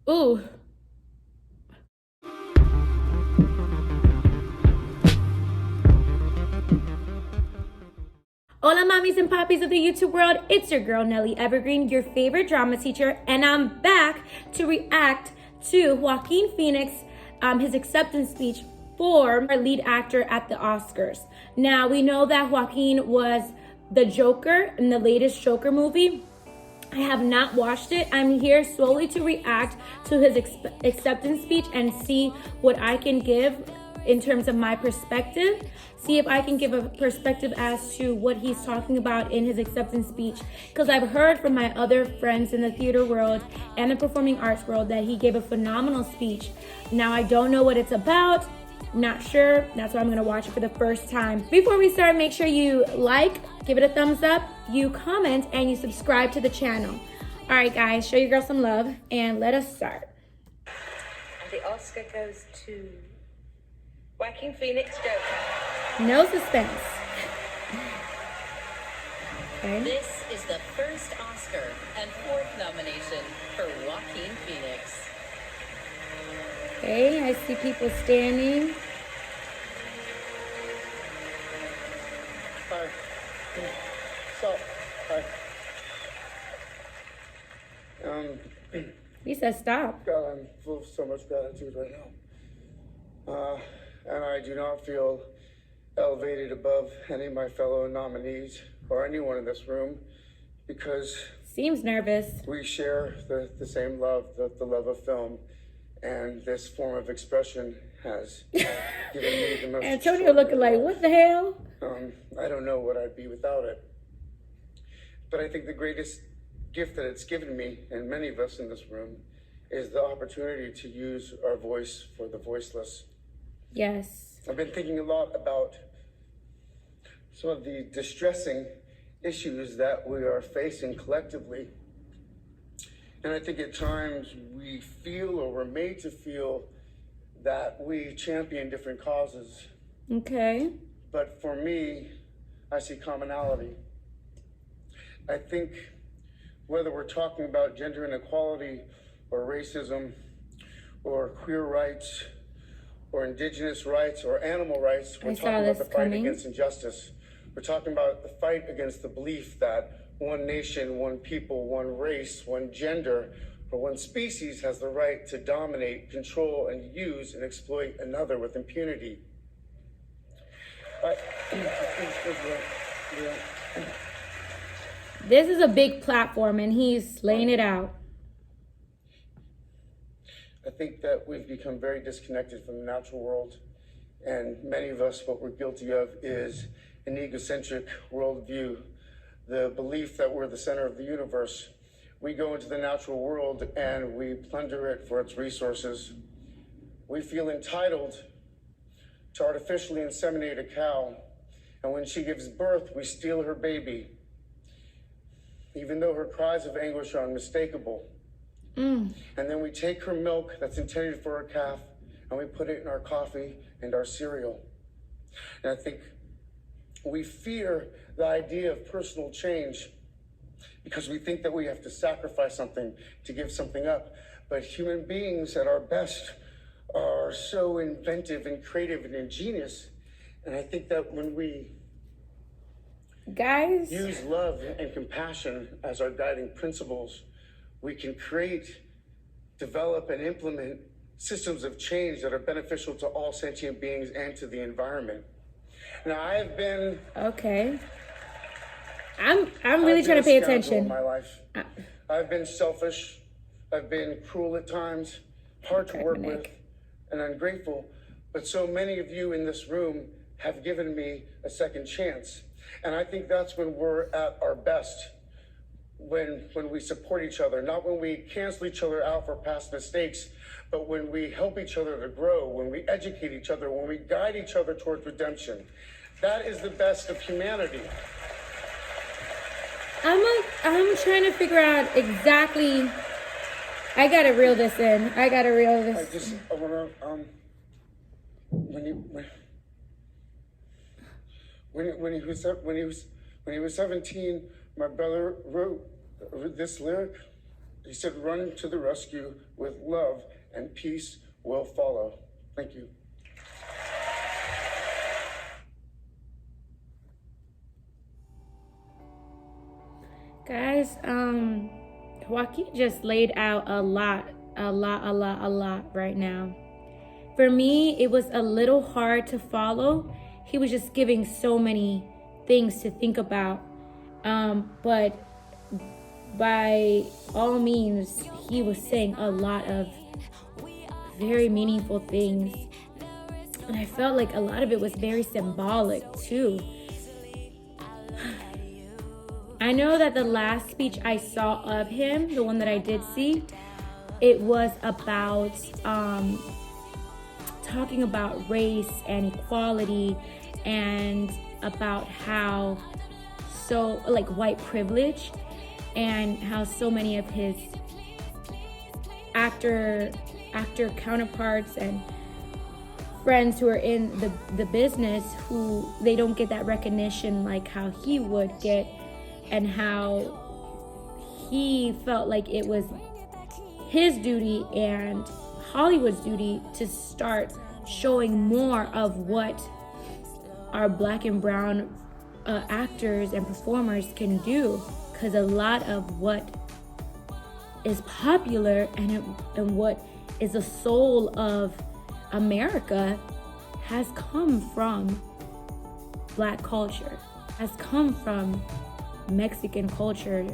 Ooh. Hola mamis and poppies of the YouTube world, it's your girl Nelly Evergreen, your favorite drama teacher, and I'm back to react to Joaquin Phoenix, his acceptance speech for our lead actor at the Oscars. Now, we know that Joaquin was the Joker in the latest Joker movie. I have not watched it. I'm here solely to react to his acceptance speech and see what I can give in terms of my perspective. See if I can give a perspective as to what he's talking about in his acceptance speech. Because I've heard from my other friends in the theater world and the performing arts world that he gave a phenomenal speech. Now, I don't know what it's about. Not sure. That's why I'm gonna watch it for the first time. Before we start, make sure you like, give it a thumbs up, you comment, and you subscribe to the channel. All right, guys, show your girl some love, and let us start. And the Oscar goes to Joaquin Phoenix Joker. No suspense. Okay. This is the first Oscar and fourth nomination for Joaquin Phoenix. Okay, I see people standing. Hi. So, hi. He said stop. God, I'm full of so much gratitude right now. And I do not feel elevated above any of my fellow nominees or anyone in this room because Seems nervous. we share the same love, the love of film. And this form of expression has given me the most. Antonio looking like, what the hell? I don't know what I'd be without it. But I think the greatest gift that it's given me, and many of us in this room, is the opportunity to use our voice for the voiceless. Yes. I've been thinking a lot about some of the distressing issues that we are facing collectively. And I think at times we feel, or we're made to feel, that we champion different causes. Okay. But for me, I see commonality. I think whether we're talking about gender inequality or racism or queer rights or indigenous rights or animal rights, we're talking about the fight against injustice. We're talking about the fight against the belief that one nation, one people, one race, one gender, or one species has the right to dominate, control, and use and exploit another with impunity. This is a big platform and he's laying it out. I think that we've become very disconnected from the natural world. And many of us, what we're guilty of is an egocentric worldview. The belief that we're the center of the universe. We go into the natural world and we plunder it for its resources. We feel entitled to artificially inseminate a cow, and when she gives birth, we steal her baby, even though her cries of anguish are unmistakable. And then we take her milk that's intended for her calf, and we put it in our coffee and our cereal. And I think we fear the idea of personal change because we think that we have to sacrifice something to give something up. But human beings at our best are so inventive and creative and ingenious. And I think that when we use love and compassion as our guiding principles, we can create, develop, and implement systems of change that are beneficial to all sentient beings and to the environment. Now, I have been... Okay. I'm really trying to pay attention. In my life. I've been selfish. I've been cruel at times, hard to work with, and ungrateful. But so many of you in this room have given me a second chance. And I think that's when we're at our best, when we support each other, not when we cancel each other out for past mistakes, but when we help each other to grow, when we educate each other, when we guide each other towards redemption. That is the best of humanity. I'm trying to figure out exactly. I gotta reel this in. I wanna when he was 17, my brother wrote this lyric. He said, run to the rescue with love and peace will follow. Thank you. Guys, Joaquin just laid out a lot right now. For me, it was a little hard to follow. He was just giving so many things to think about. But by all means, he was saying a lot of very meaningful things. And I felt like a lot of it was very symbolic too. I know that the last speech I saw of him, the one that I did see, it was about talking about race and equality and about how so like white privilege and how so many of his actor counterparts and friends who are in the business who they don't get that recognition like how he would get, and how he felt like it was his duty and Hollywood's duty to start showing more of what our Black and brown actors and performers can do, because a lot of what is popular and what is the soul of America has come from Black culture, has come from Mexican culture,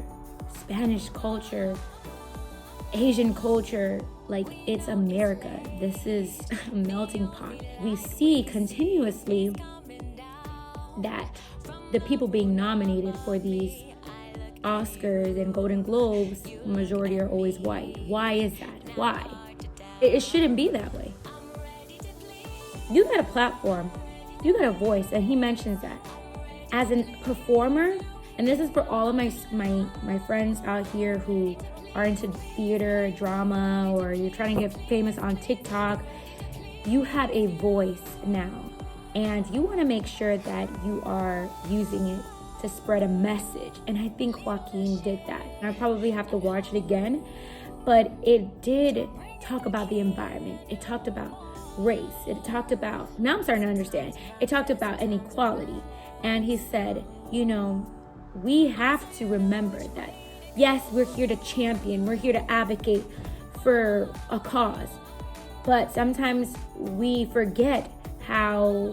Spanish culture, Asian culture. Like, it's America. This is a melting pot. We see continuously that the people being nominated for these Oscars and Golden Globes, majority are always white. Why is that? Why? It shouldn't be that way. You got a platform, you got a voice, and he mentions that. As a performer, and this is for all of my friends out here who are into theater, drama, or you're trying to get famous on TikTok, you have a voice now. And you want to make sure that you are using it to spread a message. And I think Joaquin did that. And I probably have to watch it again. But it did talk about the environment. It talked about race. It talked about, now I'm starting to understand, it talked about inequality. And he said, you know, we have to remember that, yes, we're here to champion, we're here to advocate for a cause. But sometimes we forget how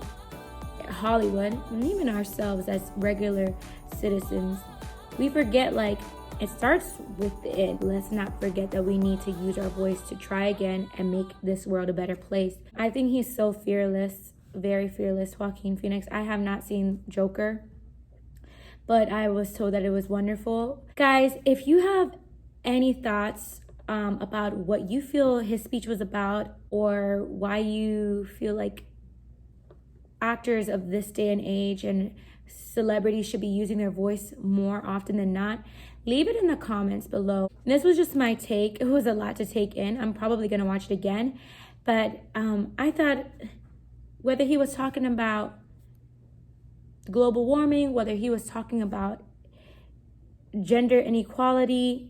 Hollywood, and even ourselves as regular citizens, we forget, like, it starts within. Let's not forget that we need to use our voice to try again and make this world a better place. I think he's so fearless, very fearless, Joaquin Phoenix. I have not seen Joker, but I was told that it was wonderful. Guys, if you have any thoughts about what you feel his speech was about, or why you feel like actors of this day and age and celebrities should be using their voice more often than not, leave it in the comments below. This was just my take. It was a lot to take in. I'm probably gonna watch it again, but I thought whether he was talking about global warming, whether he was talking about gender inequality,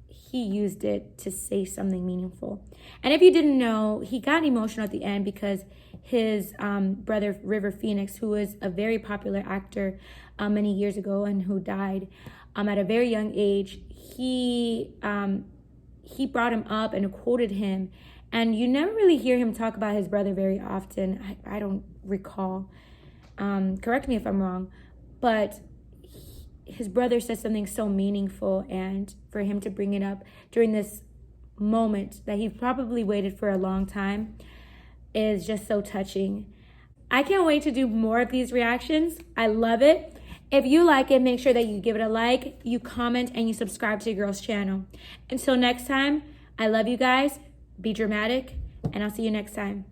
he used it to say something meaningful. And if you didn't know, he got emotional at the end because his brother River Phoenix, who was a very popular actor many years ago and who died at a very young age, he brought him up and quoted him. And you never really hear him talk about his brother very often. I don't recall. Correct me if I'm wrong, but his brother said something so meaningful, and for him to bring it up during this moment that he probably waited for a long time is just so touching. I can't wait to do more of these reactions. I love it. If you like it, make sure that you give it a like, you comment, and you subscribe to your girl's channel. Until next time, I love you guys. Be dramatic, and I'll see you next time.